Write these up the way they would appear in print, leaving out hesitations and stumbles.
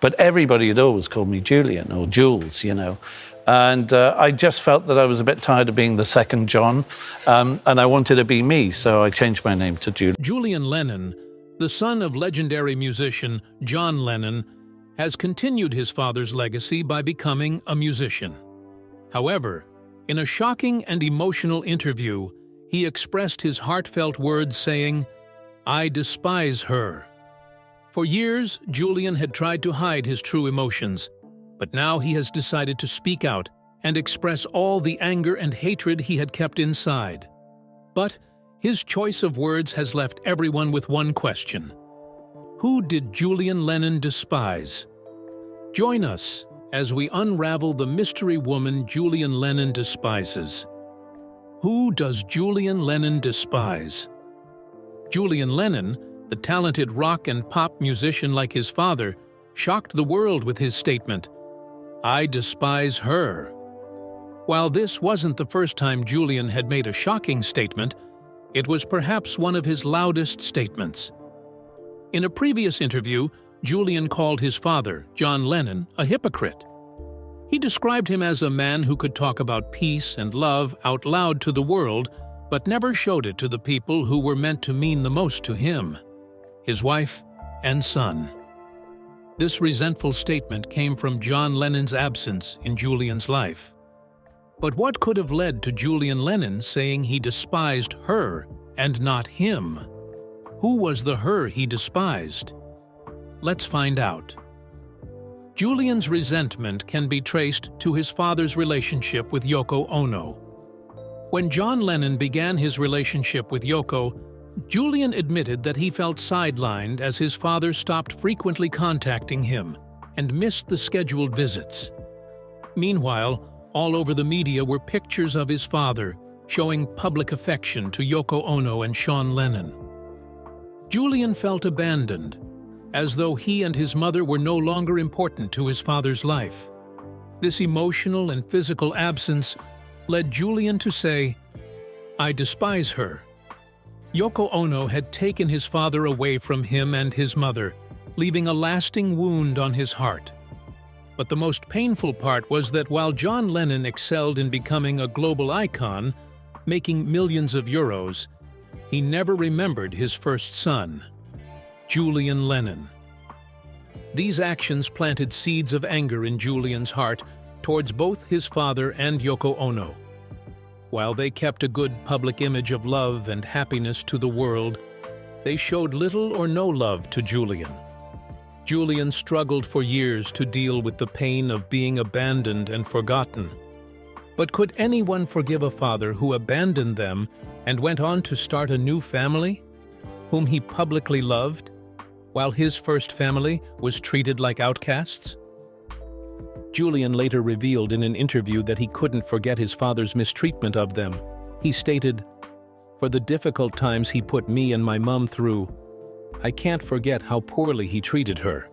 But everybody had always called me Julian or Jules, you know. And I just felt that I was a bit tired of being the second John, and I wanted to be me, so I changed my name to Julian. Julian Lennon, the son of legendary musician John Lennon, has continued his father's legacy by becoming a musician. However, in a shocking and emotional interview, he expressed his heartfelt words saying, "I despise her." For years, Julian had tried to hide his true emotions, but now he has decided to speak out and express all the anger and hatred he had kept inside. But his choice of words has left everyone with one question. Who did Julian Lennon despise? Join us as we unravel the mystery woman Julian Lennon despises. Who does Julian Lennon despise? Julian Lennon, the talented rock and pop musician like his father, shocked the world with his statement, "I despise her." While this wasn't the first time Julian had made a shocking statement, it was perhaps one of his loudest statements. In a previous interview, Julian called his father, John Lennon, a hypocrite. He described him as a man who could talk about peace and love out loud to the world, but never showed it to the people who were meant to mean the most to him, his wife and son. This resentful statement came from John Lennon's absence in Julian's life. But what could have led to Julian Lennon saying he despised her and not him? Who was the her he despised? Let's find out. Julian's resentment can be traced to his father's relationship with Yoko Ono. When John Lennon began his relationship with Yoko, Julian admitted that he felt sidelined as his father stopped frequently contacting him and missed the scheduled visits. Meanwhile, all over the media were pictures of his father showing public affection to Yoko Ono and John Lennon. Julian felt abandoned, as though he and his mother were no longer important to his father's life. This emotional and physical absence led Julian to say, "I despise her." Yoko Ono had taken his father away from him and his mother, leaving a lasting wound on his heart. But the most painful part was that while John Lennon excelled in becoming a global icon, making millions of euros, he never remembered his first son, Julian Lennon. These actions planted seeds of anger in Julian's heart towards both his father and Yoko Ono. While they kept a good public image of love and happiness to the world, they showed little or no love to Julian. Julian struggled for years to deal with the pain of being abandoned and forgotten. But could anyone forgive a father who abandoned them and went on to start a new family, whom he publicly loved, while his first family was treated like outcasts? Julian later revealed in an interview that he couldn't forget his father's mistreatment of them. He stated, "For the difficult times he put me and my mum through, I can't forget how poorly he treated her."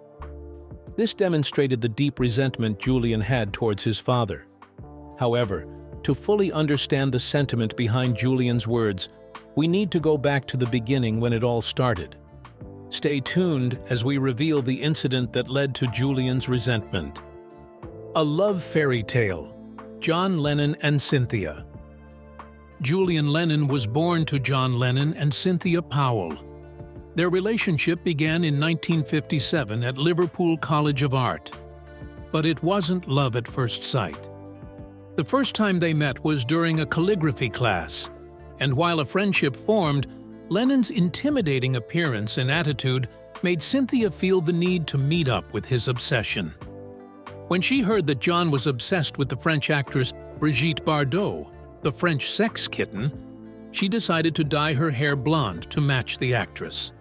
This demonstrated the deep resentment Julian had towards his father. However, to fully understand the sentiment behind Julian's words, we need to go back to the beginning when it all started. Stay tuned as we reveal the incident that led to Julian's resentment. A love fairy tale, John Lennon and Cynthia. Julian Lennon was born to John Lennon and Cynthia Powell. Their relationship began in 1957 at Liverpool College of Art. But it wasn't love at first sight. The first time they met was during a calligraphy class, and while a friendship formed, Lennon's intimidating appearance and attitude made Cynthia feel the need to meet up with his obsession. When she heard that John was obsessed with the French actress Brigitte Bardot, the French sex kitten, she decided to dye her hair blonde to match the actress.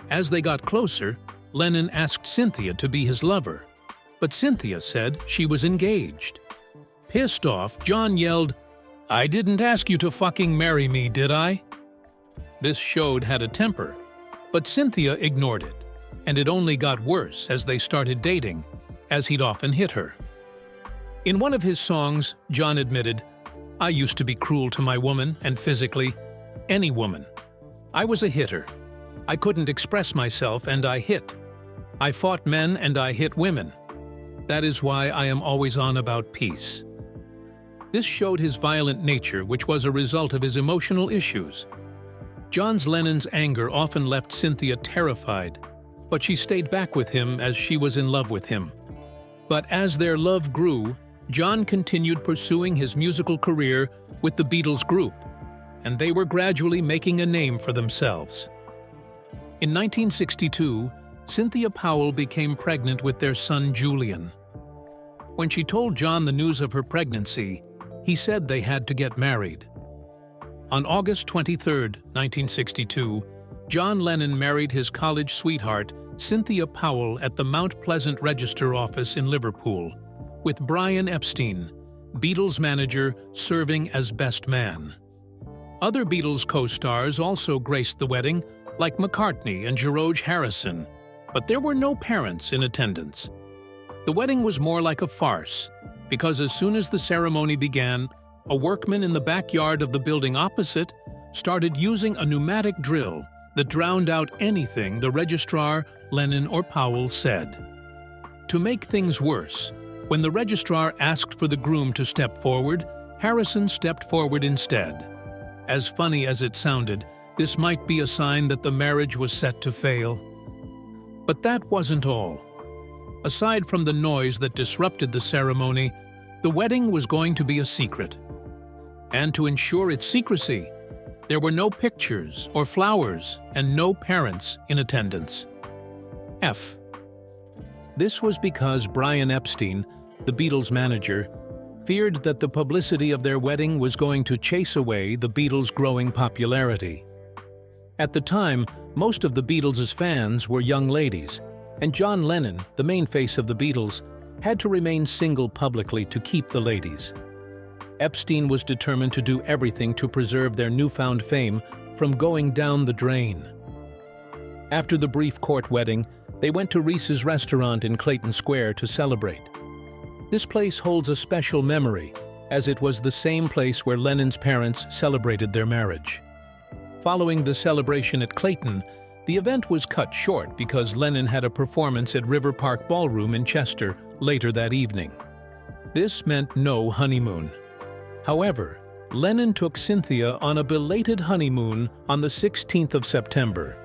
As they got closer, Lennon asked Cynthia to be his lover, but Cynthia said she was engaged. Pissed off, John yelled, "I didn't ask you to fucking marry me, did I?" This showed had a temper, but Cynthia ignored it, and it only got worse as they started dating, as he'd often hit her. In one of his songs, John admitted, "I used to be cruel to my woman, and physically, any woman. I was a hitter. I couldn't express myself and I hit. I fought men and I hit women. That is why I am always on about peace. This showed his violent nature, which was a result of his emotional issues. John Lennon's anger often left Cynthia terrified, but she stayed back with him as she was in love with him. But as their love grew, John continued pursuing his musical career with the Beatles group, and they were gradually making a name for themselves. In 1962, Cynthia Powell became pregnant with their son Julian. When she told John the news of her pregnancy, he said they had to get married. On August 23, 1962, John Lennon married his college sweetheart, Cynthia Powell, at the Mount Pleasant Register office in Liverpool, with Brian Epstein, Beatles manager, serving as best man. Other Beatles co-stars also graced the wedding, like McCartney and George Harrison, but there were no parents in attendance. The wedding was more like a farce, because as soon as the ceremony began, a workman in the backyard of the building opposite started using a pneumatic drill that drowned out anything the registrar, Lennon or Powell, said. To make things worse, when the registrar asked for the groom to step forward, Harrison stepped forward instead. As funny as it sounded, this might be a sign that the marriage was set to fail. But that wasn't all. Aside from the noise that disrupted the ceremony, the wedding was going to be a secret. And to ensure its secrecy, there were no pictures or flowers and no parents in attendance. F. This was because Brian Epstein, the Beatles manager, feared that the publicity of their wedding was going to chase away the Beatles' growing popularity. At the time, most of the Beatles' fans were young ladies, and John Lennon, the main face of the Beatles, had to remain single publicly to keep the ladies. Epstein was determined to do everything to preserve their newfound fame from going down the drain. After the brief court wedding, they went to Reese's restaurant in Clayton Square to celebrate. This place holds a special memory, as it was the same place where Lennon's parents celebrated their marriage. Following the celebration at Clayton, the event was cut short because Lennon had a performance at River Park Ballroom in Chester later that evening. This meant no honeymoon. However, Lennon took Cynthia on a belated honeymoon on the 16th of September,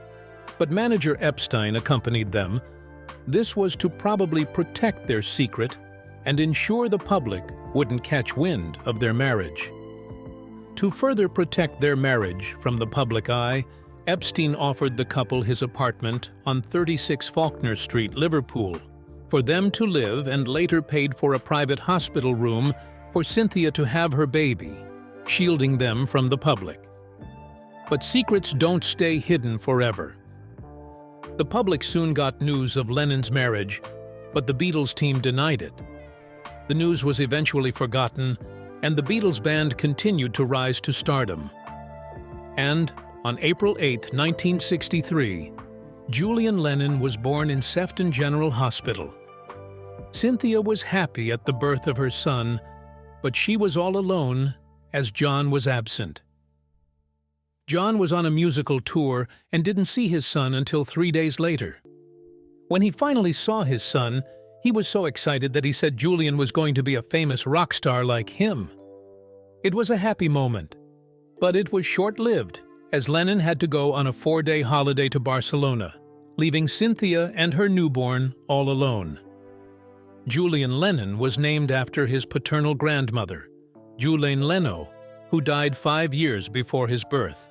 but manager Epstein accompanied them. This was to probably protect their secret and ensure the public wouldn't catch wind of their marriage. To further protect their marriage from the public eye, Epstein offered the couple his apartment on 36 Faulkner Street, Liverpool, for them to live, and later paid for a private hospital room for Cynthia to have her baby, shielding them from the public. But secrets don't stay hidden forever. The public soon got news of Lennon's marriage, but the Beatles team denied it. The news was eventually forgotten, and the Beatles band continued to rise to stardom. And on April 8, 1963, Julian Lennon was born in Sefton General Hospital. Cynthia was happy at the birth of her son, but she was all alone as John was absent. John was on a musical tour and didn't see his son until 3 days later. When he finally saw his son, he was so excited that he said Julian was going to be a famous rock star like him. It was a happy moment, but it was short-lived, as Lennon had to go on a 4-day holiday to Barcelona, leaving Cynthia and her newborn all alone. Julian Lennon was named after his paternal grandmother, Julian Lennon, who died 5 years before his birth.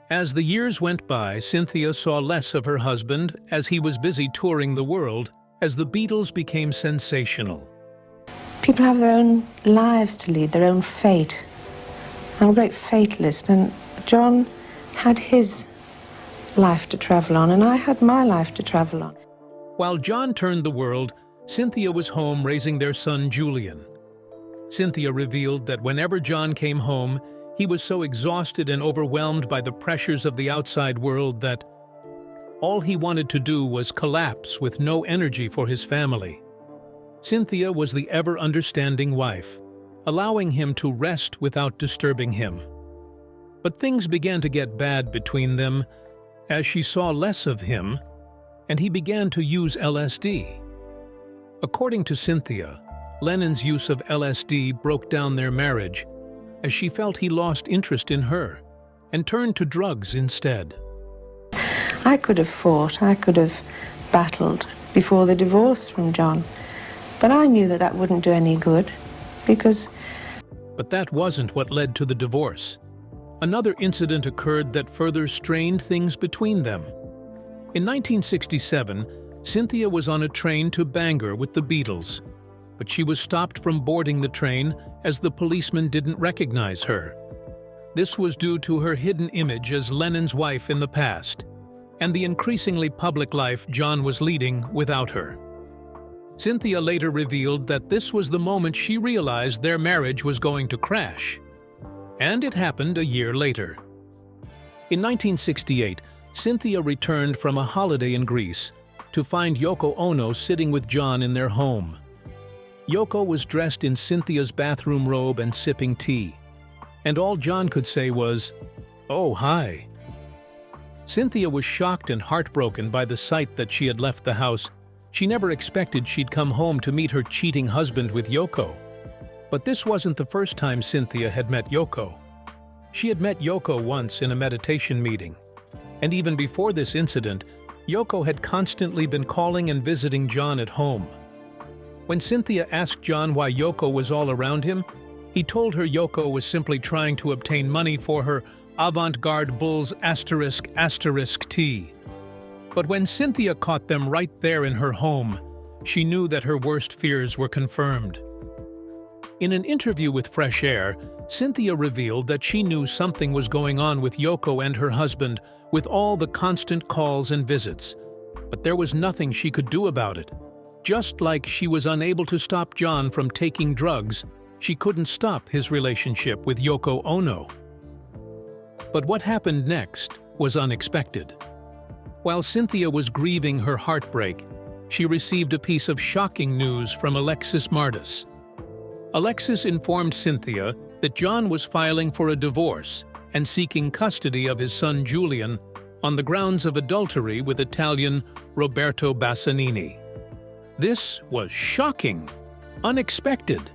As the years went by, Cynthia saw less of her husband as he was busy touring the world as the Beatles became sensational. People have their own lives to lead, their own fate. I'm a great fatalist, and John had his life to travel on, and I had my life to travel on. While John turned the world, Cynthia was home raising their son Julian. Cynthia revealed that whenever John came home, he was so exhausted and overwhelmed by the pressures of the outside world that all he wanted to do was collapse with no energy for his family. Cynthia was the ever-understanding wife, allowing him to rest without disturbing him. But things began to get bad between them as she saw less of him and he began to use LSD. According to Cynthia, Lennon's use of LSD broke down their marriage as she felt he lost interest in her and turned to drugs instead. I could have fought, I could have battled before the divorce from John, but I knew that that wouldn't do any good because... But that wasn't what led to the divorce. Another incident occurred that further strained things between them. In 1967, Cynthia was on a train to Bangor with the Beatles, but she was stopped from boarding the train as the policeman didn't recognize her. This was due to her hidden image as Lennon's wife in the past, and the increasingly public life John was leading without her. Cynthia later revealed that this was the moment she realized their marriage was going to crash. And it happened a year later. In 1968, Cynthia returned from a holiday in Greece to find Yoko Ono sitting with John in their home. Yoko was dressed in Cynthia's bathroom robe and sipping tea, and all John could say was, "Oh, hi." Cynthia was shocked and heartbroken by the sight that she had left the house. She never expected she'd come home to meet her cheating husband with Yoko. But this wasn't the first time Cynthia had met Yoko. She had met Yoko once in a meditation meeting. And even before this incident, Yoko had constantly been calling and visiting John at home. When Cynthia asked John why Yoko was all around him, he told her Yoko was simply trying to obtain money for her avant-garde Bulls *** tea. But when Cynthia caught them right there in her home, she knew that her worst fears were confirmed. In an interview with Fresh Air, Cynthia revealed that she knew something was going on with Yoko and her husband with all the constant calls and visits, but there was nothing she could do about it. Just like she was unable to stop John from taking drugs, she couldn't stop his relationship with Yoko Ono. But what happened next was unexpected. While Cynthia was grieving her heartbreak, she received a piece of shocking news from Alexis Mardis. Alexis informed Cynthia that John was filing for a divorce and seeking custody of his son Julian on the grounds of adultery with Italian Roberto Bassanini. This was shocking, unexpected.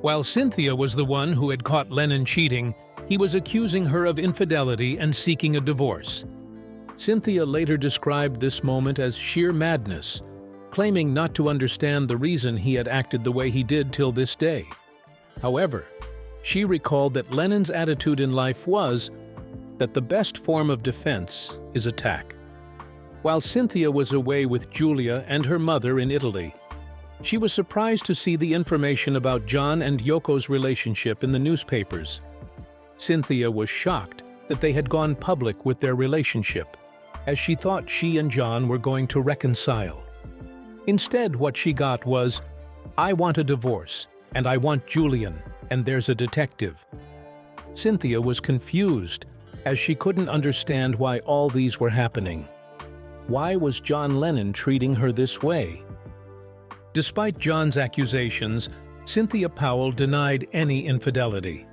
While Cynthia was the one who had caught Lennon cheating, he was accusing her of infidelity and seeking a divorce. Cynthia later described this moment as sheer madness, claiming not to understand the reason he had acted the way he did till this day. However, she recalled that Lennon's attitude in life was that the best form of defense is attack. While Cynthia was away with Julia and her mother in Italy, she was surprised to see the information about John and Yoko's relationship in the newspapers. Cynthia was shocked that they had gone public with their relationship, as she thought she and John were going to reconcile. Instead, what she got was, "I want a divorce, and I want Julian, and there's a detective." Cynthia was confused, as she couldn't understand why all these were happening. Why was John Lennon treating her this way? Despite John's accusations, Cynthia Powell denied any infidelity.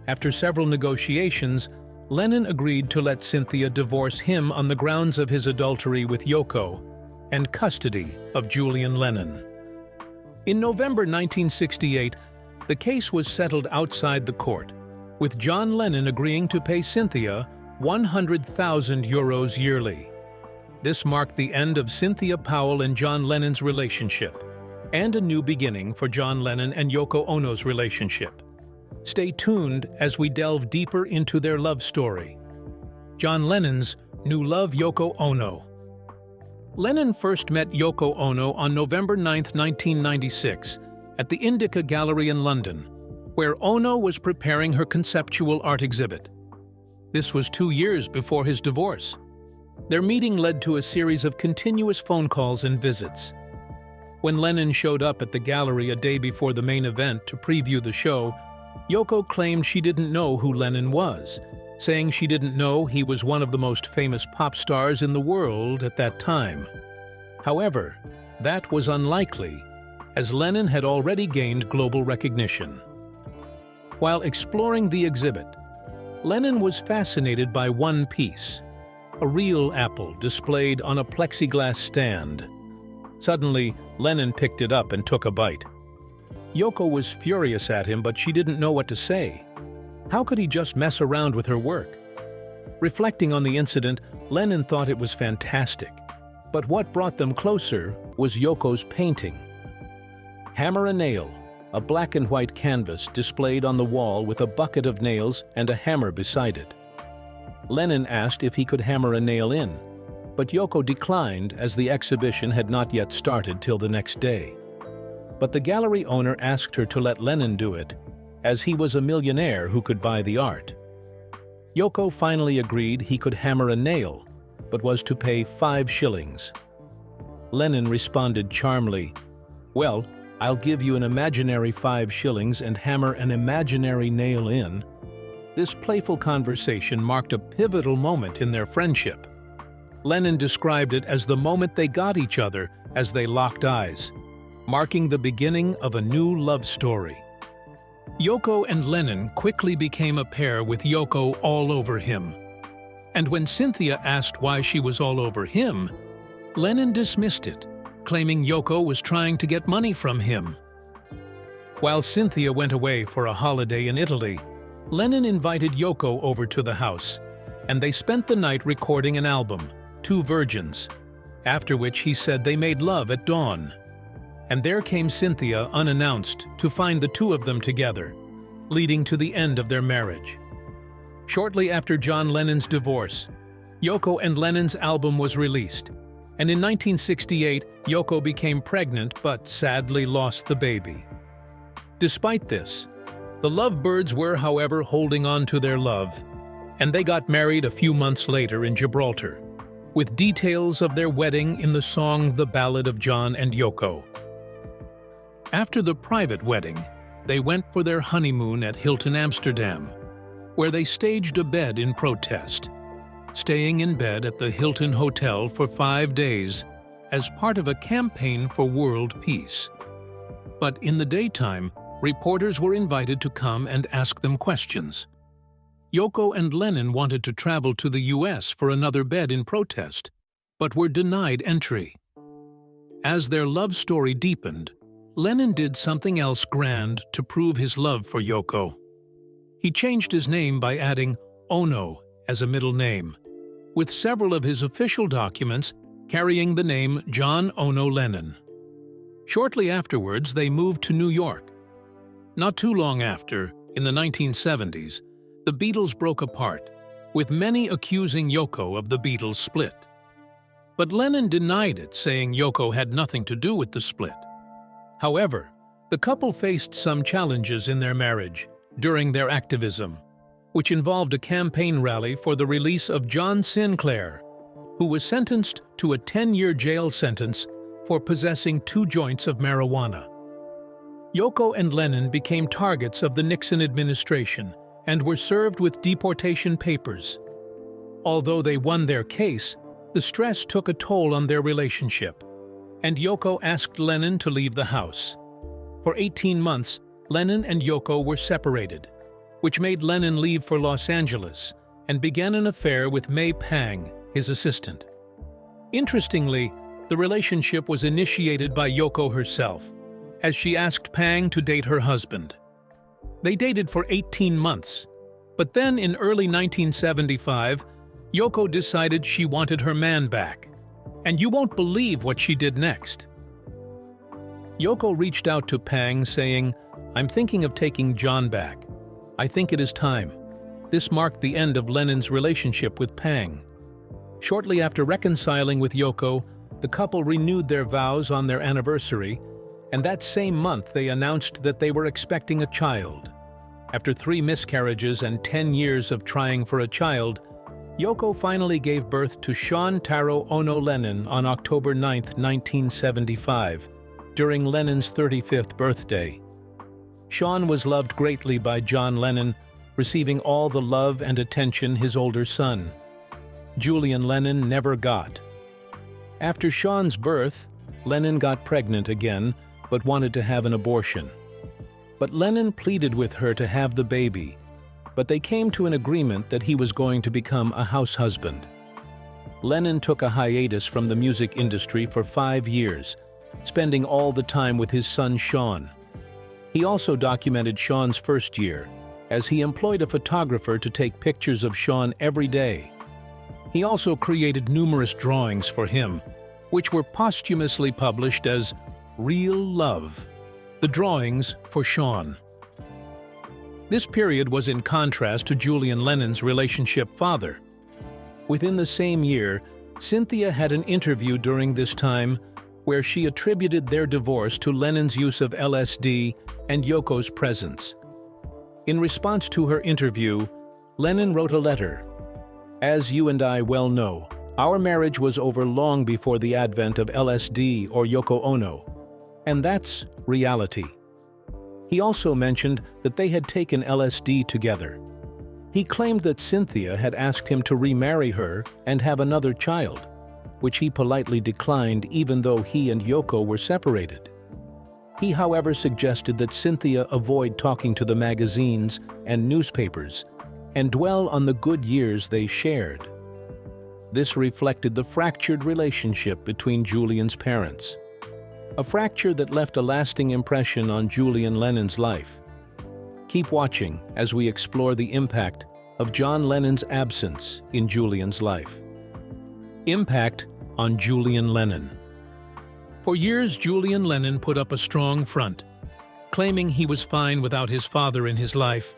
After several negotiations, Lennon agreed to let Cynthia divorce him on the grounds of his adultery with Yoko and custody of Julian Lennon. In November 1968, the case was settled outside the court, with John Lennon agreeing to pay Cynthia €100,000 yearly. This marked the end of Cynthia Powell and John Lennon's relationship, and a new beginning for John Lennon and Yoko Ono's relationship. Stay tuned as we delve deeper into their love story. John Lennon's new love, Yoko Ono. Lennon first met Yoko Ono on November 9, 1996, at the Indica Gallery in London, where Ono was preparing her conceptual art exhibit. This was 2 years before his divorce. Their meeting led to a series of continuous phone calls and visits. When Lennon showed up at the gallery a day before the main event to preview the show, Yoko claimed she didn't know who Lennon was, saying she didn't know he was one of the most famous pop stars in the world at that time. However, that was unlikely, as Lennon had already gained global recognition. While exploring the exhibit, Lennon was fascinated by one piece, a real apple displayed on a plexiglass stand. Suddenly, Lennon picked it up and took a bite. Yoko was furious at him, but she didn't know what to say. How could he just mess around with her work? Reflecting on the incident, Lennon thought it was fantastic. But what brought them closer was Yoko's painting. Hammer a Nail, a black and white canvas displayed on the wall with a bucket of nails and a hammer beside it. Lennon asked if he could hammer a nail in, but Yoko declined as the exhibition had not yet started till the next day. But the gallery owner asked her to let Lennon do it, as he was a millionaire who could buy the art. Yoko finally agreed he could hammer a nail, but was to pay 5 shillings. Lennon responded charmingly, "Well, I'll give you an imaginary 5 shillings and hammer an imaginary nail in." This playful conversation marked a pivotal moment in their friendship. Lennon described it as the moment they got each other as they locked eyes, marking the beginning of a new love story. Yoko and Lennon quickly became a pair with Yoko all over him. And when Cynthia asked why she was all over him, Lennon dismissed it, claiming Yoko was trying to get money from him. While Cynthia went away for a holiday in Italy, Lennon invited Yoko over to the house, and they spent the night recording an album, 2 Virgins, after which he said they made love at dawn. And there came Cynthia unannounced to find the two of them together, leading to the end of their marriage. Shortly after John Lennon's divorce, Yoko and Lennon's album was released, and in 1968, Yoko became pregnant but sadly lost the baby. Despite this, the lovebirds were, however, holding on to their love, and they got married a few months later in Gibraltar, with details of their wedding in the song The Ballad of John and Yoko. After the private wedding, they went for their honeymoon at Hilton Amsterdam, where they staged a bed in protest, staying in bed at the Hilton Hotel for 5 days as part of a campaign for world peace. But in the daytime, reporters were invited to come and ask them questions. Yoko and Lennon wanted to travel to the US for another bed in protest, but were denied entry. As their love story deepened, Lennon did something else grand to prove his love for Yoko. He changed his name by adding Ono as a middle name, with several of his official documents carrying the name John Ono Lennon. Shortly afterwards, they moved to New York. Not too long after, in the 1970s, the Beatles broke apart, with many accusing Yoko of the Beatles' split. But Lennon denied it, saying Yoko had nothing to do with the split. However, the couple faced some challenges in their marriage during their activism, which involved a campaign rally for the release of John Sinclair, who was sentenced to a 10-year jail sentence for possessing 2 joints of marijuana. Yoko and Lennon became targets of the Nixon administration and were served with deportation papers. Although they won their case, the stress took a toll on their relationship, and Yoko asked Lennon to leave the house. For 18 months, Lennon and Yoko were separated, which made Lennon leave for Los Angeles and began an affair with May Pang, his assistant. Interestingly, the relationship was initiated by Yoko herself, as she asked Pang to date her husband. They dated for 18 months, but then in early 1975, Yoko decided she wanted her man back, and you won't believe what she did next. Yoko reached out to Pang saying, "I'm thinking of taking John back. I think it is time." This marked the end of Lennon's relationship with Pang. Shortly after reconciling with Yoko, the couple renewed their vows on their anniversary, and that same month they announced that they were expecting a child. After 3 miscarriages and 10 years of trying for a child, Yoko finally gave birth to Sean Taro Ono Lennon on October 9, 1975, during Lennon's 35th birthday. Sean was loved greatly by John Lennon, receiving all the love and attention his older son, Julian Lennon, never got. After Sean's birth, Lennon got pregnant again, but wanted to have an abortion. But Lennon pleaded with her to have the baby, but they came to an agreement that he was going to become a house husband. Lennon took a hiatus from the music industry for 5 years, spending all the time with his son Sean. He also documented Sean's first year, as he employed a photographer to take pictures of Sean every day. He also created numerous drawings for him, which were posthumously published as Real Love, the drawings for Sean. This period was in contrast to Julian Lennon's relationship father. Within the same year, Cynthia had an interview during this time where she attributed their divorce to Lennon's use of LSD and Yoko's presence. In response to her interview, Lennon wrote a letter. "As you and I well know, our marriage was over long before the advent of LSD or Yoko Ono, and that's reality." He also mentioned that they had taken LSD together. He claimed that Cynthia had asked him to remarry her and have another child, which he politely declined even though he and Yoko were separated. He, however, suggested that Cynthia avoid talking to the magazines and newspapers and dwell on the good years they shared. This reflected the fractured relationship between Julian's parents, a fracture that left a lasting impression on Julian Lennon's life. Keep watching as we explore the impact of John Lennon's absence in Julian's life. Impact on Julian Lennon. For years, Julian Lennon put up a strong front, claiming he was fine without his father in his life.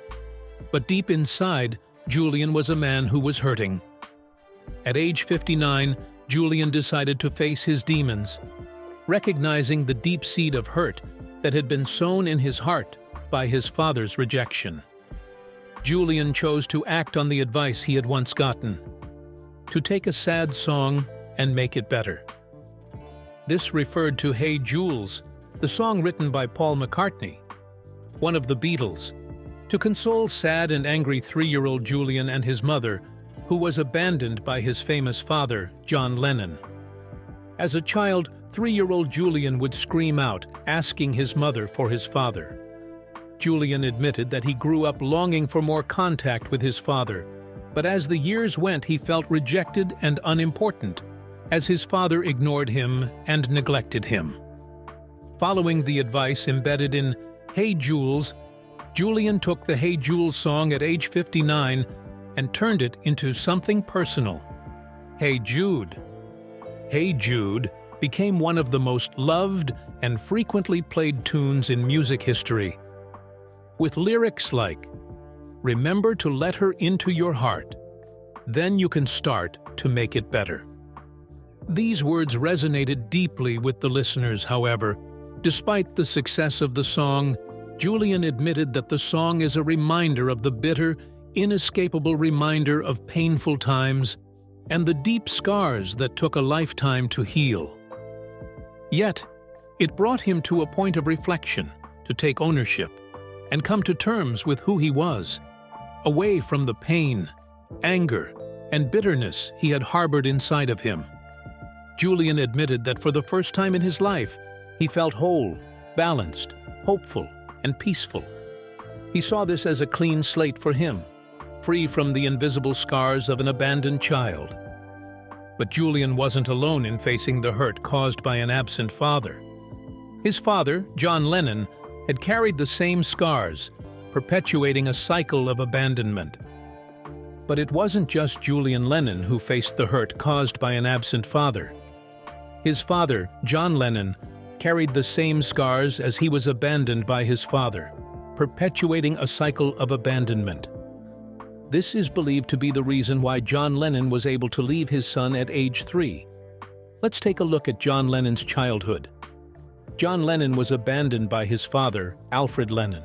But deep inside, Julian was a man who was hurting. At age 59, Julian decided to face his demons, recognizing the deep seed of hurt that had been sown in his heart by his father's rejection. Julian chose to act on the advice he had once gotten, to take a sad song and make it better. This referred to Hey Jules, the song written by Paul McCartney, one of the Beatles, to console sad and angry 3-year-old Julian and his mother, who was abandoned by his famous father, John Lennon. As a child, 3-year-old Julian would scream out, asking his mother for his father. Julian admitted that he grew up longing for more contact with his father, but as the years went, he felt rejected and unimportant, as his father ignored him and neglected him. Following the advice embedded in Hey Jules, Julian took the Hey Jules song at age 59 and turned it into something personal. Hey Jude. Hey Jude became one of the most loved and frequently played tunes in music history, with lyrics like, "Remember to let her into your heart, then you can start to make it better." These words resonated deeply with the listeners, however. Despite the success of the song, Julian admitted that the song is a reminder of the bitter, inescapable reminder of painful times and the deep scars that took a lifetime to heal. Yet, it brought him to a point of reflection, to take ownership, and come to terms with who he was, away from the pain, anger, and bitterness he had harbored inside of him. Julian admitted that for the first time in his life, he felt whole, balanced, hopeful, and peaceful. He saw this as a clean slate for him, free from the invisible scars of an abandoned child. But Julian wasn't alone in facing the hurt caused by an absent father. His father, John Lennon, had carried the same scars, perpetuating a cycle of abandonment. But it wasn't just Julian Lennon who faced the hurt caused by an absent father. His father, John Lennon, carried the same scars as he was abandoned by his father, perpetuating a cycle of abandonment. This is believed to be the reason why John Lennon was able to leave his son at age 3. Let's take a look at John Lennon's childhood. John Lennon was abandoned by his father, Alfred Lennon.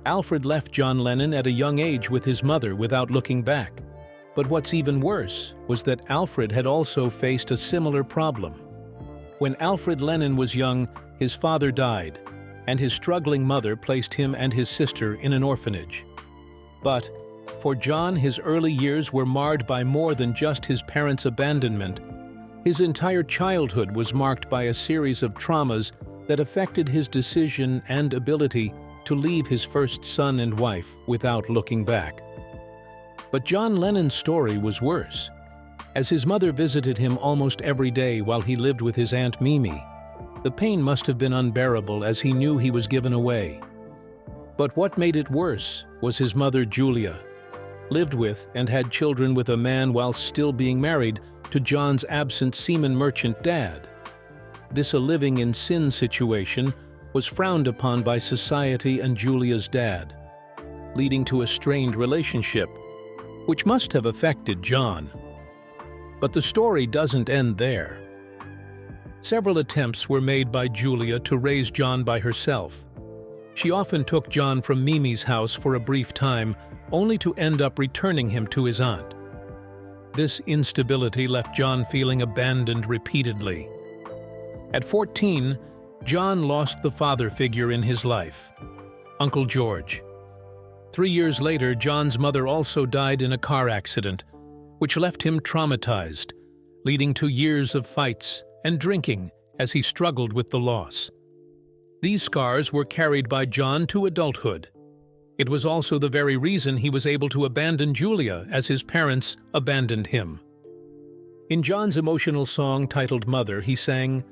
Alfred left John Lennon at a young age with his mother without looking back. But what's even worse was that Alfred had also faced a similar problem. When Alfred Lennon was young, his father died, and his struggling mother placed him and his sister in an orphanage. But for John, his early years were marred by more than just his parents' abandonment. His entire childhood was marked by a series of traumas that affected his decision and ability to leave his first son and wife without looking back. But John Lennon's story was worse. As his mother visited him almost every day while he lived with his Aunt Mimi, the pain must have been unbearable as he knew he was given away. But what made it worse was his mother Julia, lived with and had children with a man while still being married to John's absent seaman merchant dad. This a living in sin situation was frowned upon by society and Julia's dad, leading to a strained relationship, which must have affected John. But the story doesn't end there. Several attempts were made by Julia to raise John by herself. She often took John from Mimi's house for a brief time, only to end up returning him to his aunt. This instability left John feeling abandoned repeatedly. At 14, John lost the father figure in his life, Uncle George. 3 years later, John's mother also died in a car accident, which left him traumatized, leading to years of fights and drinking as he struggled with the loss. These scars were carried by John to adulthood. It was also the very reason he was able to abandon Julia as his parents abandoned him. In John's emotional song titled Mother, he sang,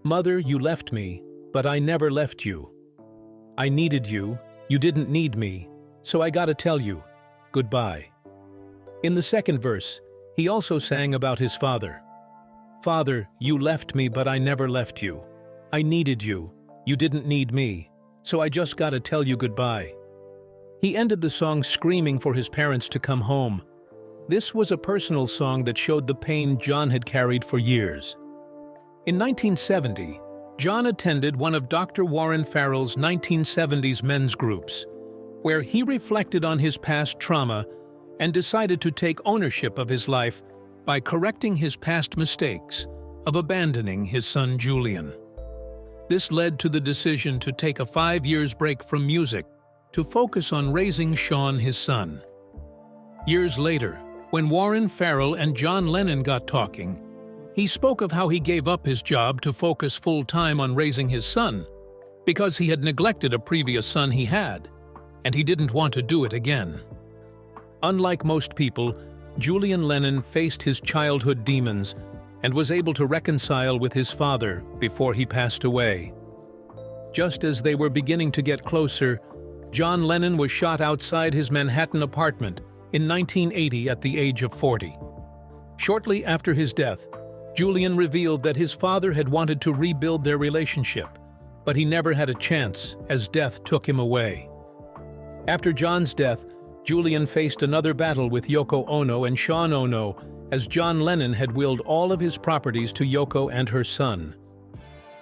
"Mother, you left me, but I never left you. I needed you, you didn't need me, so I gotta tell you, goodbye." In the second verse, he also sang about his father. "Father, you left me, but I never left you. I needed you, you didn't need me, so I just gotta tell you goodbye." He ended the song screaming for his parents to come home. This was a personal song that showed the pain John had carried for years. In 1970, John attended one of Dr. Warren Farrell's 1970s men's groups, where he reflected on his past trauma and decided to take ownership of his life by correcting his past mistakes of abandoning his son Julian. This led to the decision to take a 5 years break from music to focus on raising Sean, his son. Years later, when Warren Farrell and John Lennon got talking, he spoke of how he gave up his job to focus full-time on raising his son because he had neglected a previous son he had, and he didn't want to do it again. Unlike most people, Julian Lennon faced his childhood demons and was able to reconcile with his father before he passed away. Just as they were beginning to get closer, John Lennon was shot outside his Manhattan apartment in 1980 at the age of 40. Shortly after his death, Julian revealed that his father had wanted to rebuild their relationship, but he never had a chance as death took him away. After John's death, Julian faced another battle with Yoko Ono and Sean Ono, as John Lennon had willed all of his properties to Yoko and her son.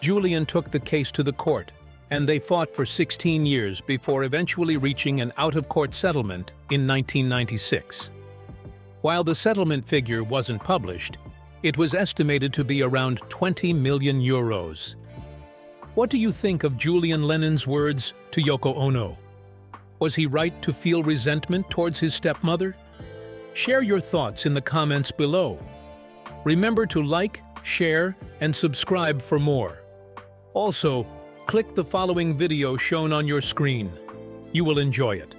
Julian took the case to the court, and they fought for 16 years before eventually reaching an out-of-court settlement in 1996. While the settlement figure wasn't published, it was estimated to be around 20 million euros. What do you think of Julian Lennon's words to Yoko Ono? Was he right to feel resentment towards his stepmother? Share your thoughts in the comments below. Remember to like, share, and subscribe for more. Also, click the following video shown on your screen. You will enjoy it.